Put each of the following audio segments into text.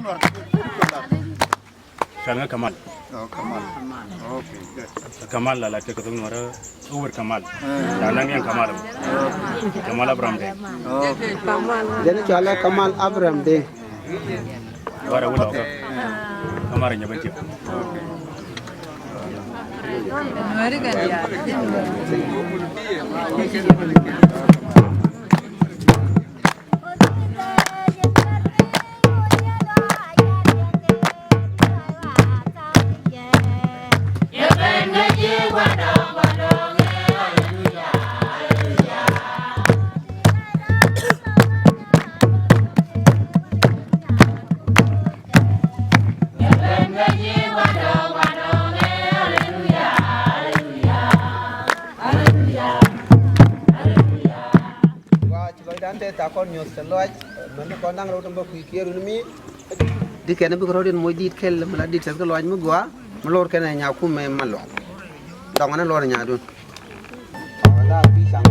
Kalanga Kamal. Oh, Kamal. Okay, good. Kamal la ke kutung mara over Kamal. Danang yang Kamal. Kamal Abram de. Okay. Jadi cala Kamal Abram deh. Bara wala ka. Kamar nya banti. Takon nyos teloaj manu konang ro tembo fikir mi di kene bi rodin moy dit kel mala dit tel loaj mu gwa mlor kene nya ku me malo dongana lor nya dun wala bi sang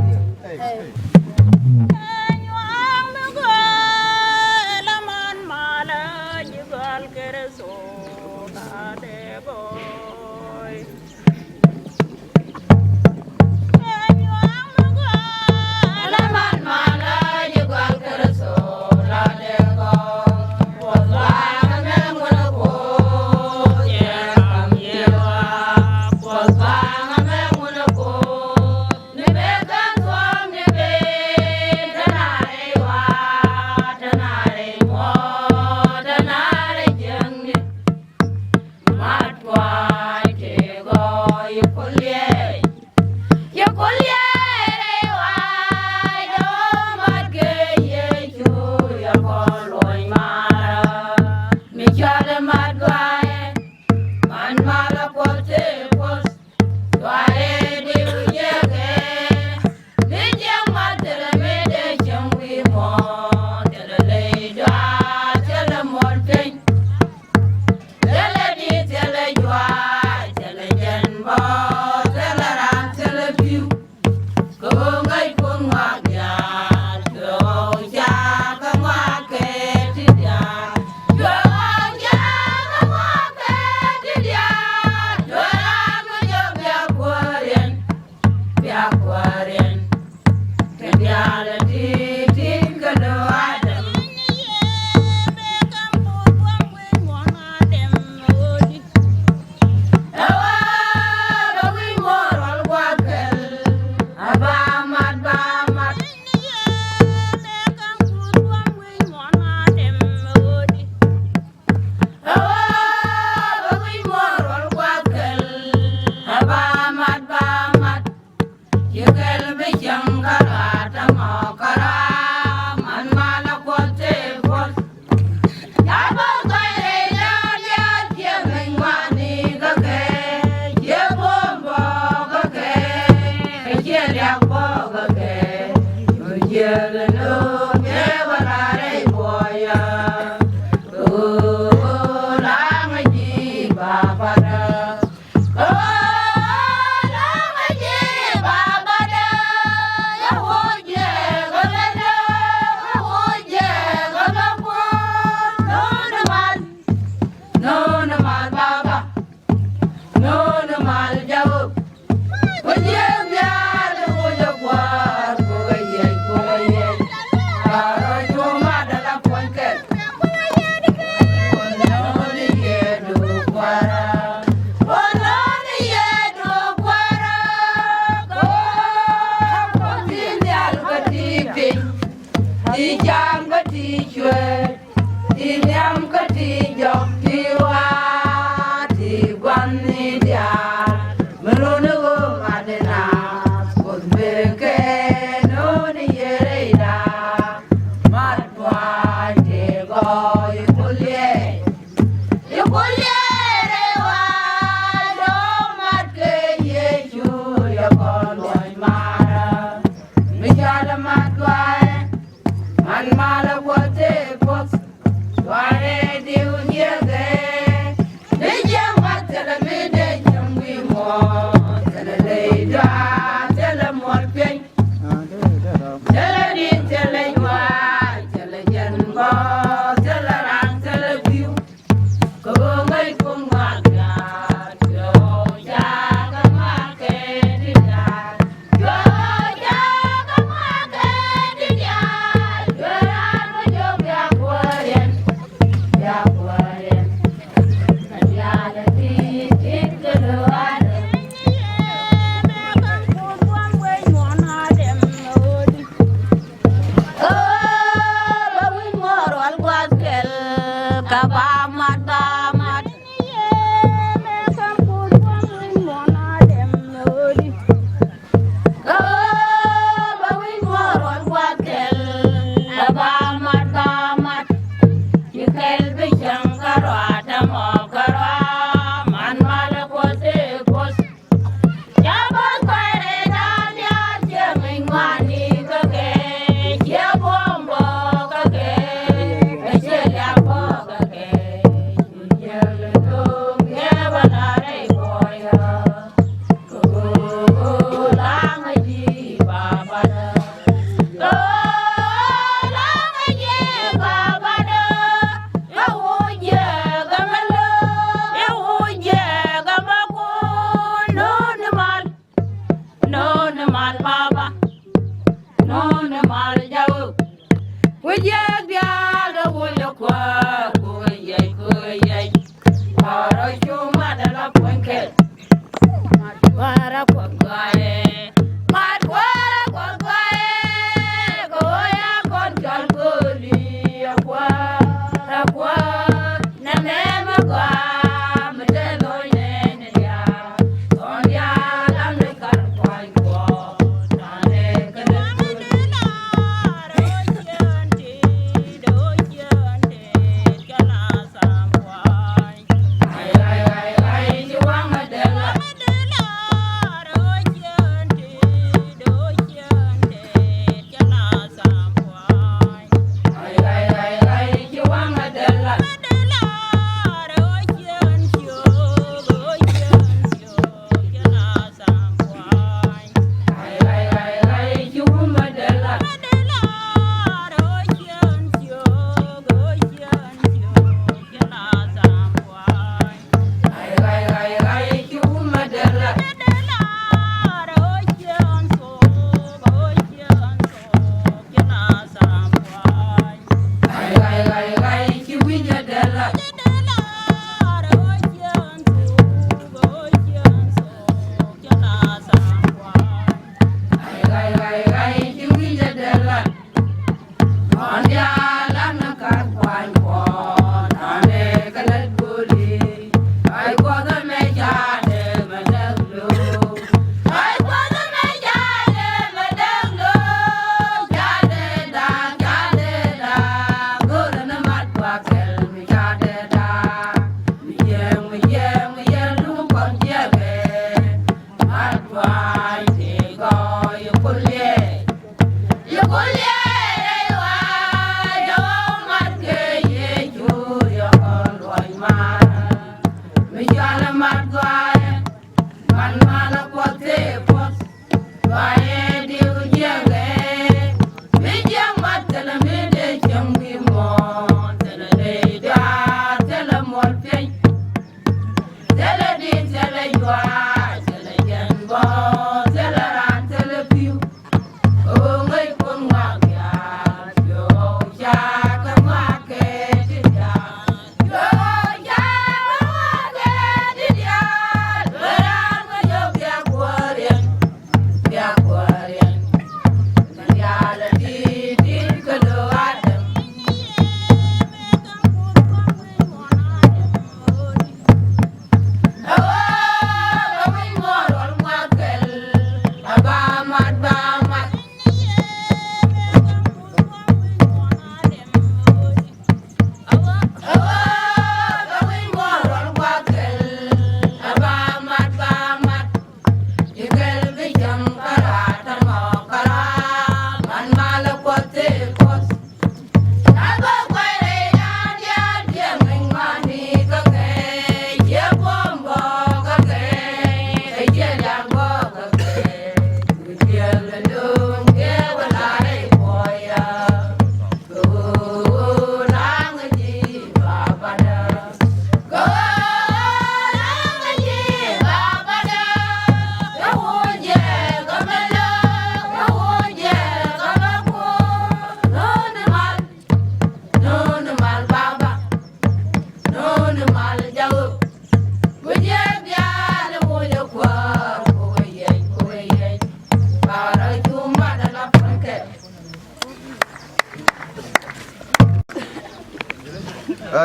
Tell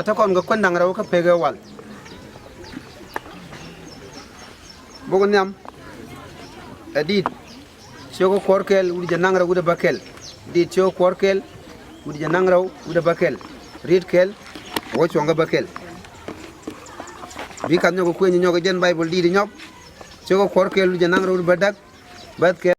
ta kon ga kon dang raw ka pege wal bogon nyam edit choko korkel udi janang ra gude bakel di choko korkel udi janang raw uda bakel rit kel wo chonga bakel bi kan ñoko ko ñoko jen bible di ñop ci ko kor kel udi janang raw badak bad kel